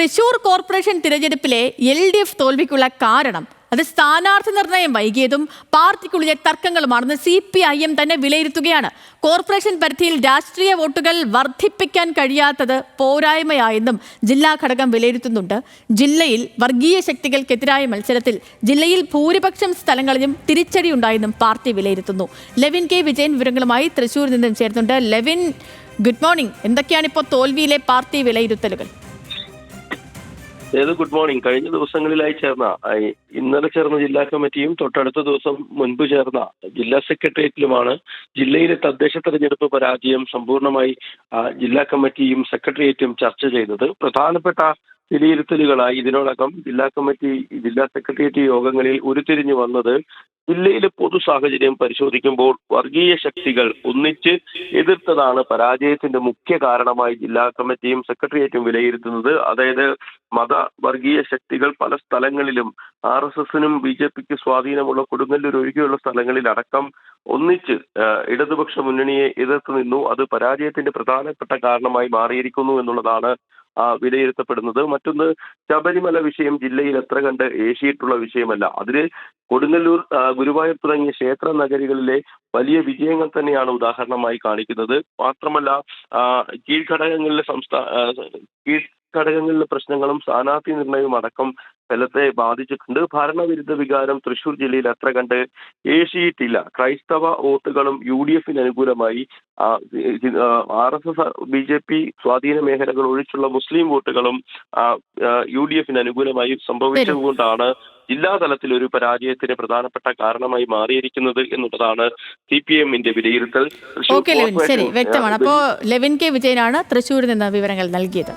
Thrissur corporation തിരഞ്ഞെടുപ്പിലെ LDF തോൽവിക്കുള്ള കാരണം അത് സ്ഥാനാർത്ഥി നിർണയം വൈകിയതും പാർട്ടിക്കുള്ളിലെ തർക്കങ്ങളുമാണെന്ന് CPIM തന്നെ വിലയിരുത്തുകയാണ്. കോർപ്പറേഷൻ പരിധിയിൽ രാഷ്ട്രീയ വോട്ടുകൾ വർദ്ധിപ്പിക്കാൻ കഴിയാത്തത് പോരായ്മയായെന്നും ജില്ലാ ഘടകം വിലയിരുത്തുന്നുണ്ട്. ജില്ലയിൽ വർഗീയ ശക്തികൾക്കെതിരായ മത്സരത്തിൽ ജില്ലയിൽ ഭൂരിപക്ഷം സ്ഥലങ്ങളിലും തിരിച്ചടിയുണ്ടായെന്നും പാർട്ടി വിലയിരുത്തുന്നു. ലെവിൻ കെ വിജയൻ വിവരങ്ങളുമായി തൃശൂരിൽ നിന്നും ചേർന്നുണ്ട്. Levin, good morning. എന്തൊക്കെയാണ് ഇപ്പോൾ തോൽവിയിലെ പാർട്ടി വിലയിരുത്തലുകൾ? Good morning. കഴിഞ്ഞ ദിവസങ്ങളിലായി ഇന്നലെ ചേർന്ന ജില്ലാ കമ്മിറ്റിയും തൊട്ടടുത്ത ദിവസം മുൻപ് ചേർന്ന ജില്ലാ സെക്രട്ടേറിയറ്റിലുമാണ് ജില്ലയിലെ തദ്ദേശ തെരഞ്ഞെടുപ്പ് പരാജയം സമ്പൂർണ്ണമായി ജില്ലാ കമ്മിറ്റിയും സെക്രട്ടേറിയറ്റും ചർച്ച ചെയ്തത്. പ്രധാനപ്പെട്ട വിലയിരുത്തലുകളായി ഇതിനോടകം ജില്ലാ കമ്മിറ്റി, ജില്ലാ സെക്രട്ടേറിയറ്റ് യോഗങ്ങളിൽ ഉരുത്തിരിഞ്ഞു വന്നത് ജില്ലയിലെ പൊതു സാഹചര്യം പരിശോധിക്കുമ്പോൾ വർഗീയ ശക്തികൾ ഒന്നിച്ച് എതിർത്തതാണ് പരാജയത്തിന്റെ മുഖ്യ കാരണമായി ജില്ലാ കമ്മിറ്റിയും സെക്രട്ടേറിയറ്റും വിലയിരുത്തുന്നത്. അതായത് വർഗീയ ശക്തികൾ പല സ്ഥലങ്ങളിലും RSSനും BJPക്ക് സ്വാധീനമുള്ള കൊടുങ്ങല്ലൂർ ഒഴികെയുള്ള സ്ഥലങ്ങളിൽ അടക്കം ഒന്നിച്ച് ഇടതുപക്ഷ മുന്നണിയെ എതിർത്ത് നിന്നു. അത് പരാജയത്തിന്റെ പ്രധാനപ്പെട്ട കാരണമായി മാറിയിരിക്കുന്നു എന്നുള്ളതാണ് വിലയിരുത്തപ്പെടുന്നത്. മറ്റൊന്ന്, ശബരിമല വിഷയം ജില്ലയിൽ എത്ര കണ്ട് ഏശിയിട്ടുള്ള വിഷയമല്ല. അതില് കൊടുങ്ങല്ലൂർ, ഗുരുവായൂർ തുടങ്ങിയ ക്ഷേത്ര നഗരികളിലെ വലിയ വിജയങ്ങൾ തന്നെയാണ് ഉദാഹരണമായി കാണിക്കുന്നത്. മാത്രമല്ല, കീഴ്ഘടകങ്ങളിലെ പ്രശ്നങ്ങളും സ്ഥാനാർത്ഥി നിർണയവും അടക്കം ഫലത്തെ ബാധിച്ചിട്ടുണ്ട്. ഭരണവിരുദ്ധ വികാരം തൃശൂർ ജില്ലയിൽ അത്ര കണ്ട് ഏശിയിട്ടില്ല. ക്രൈസ്തവ വോട്ടുകളും UDFന് അനുകൂലമായി, RSS BJP സ്വാധീന മേഖലകൾ ഒഴിച്ചുള്ള മുസ്ലിം വോട്ടുകളും UDFന് അനുകൂലമായി സംഭവിച്ചതുകൊണ്ടാണ് ജില്ലാതലത്തിൽ ഒരു പരാജയത്തിന് പ്രധാനപ്പെട്ട കാരണമായി മാറിയിരിക്കുന്നത് എന്നുള്ളതാണ് CPIMന്റെ വിലയിരുത്തൽ. ശരി, വ്യക്തമാണ്. അപ്പോൾ ലെവിൻ കെ വിജയനാണ് തൃശൂരിൽ നിന്ന് വിവരങ്ങൾ നൽകിയത്.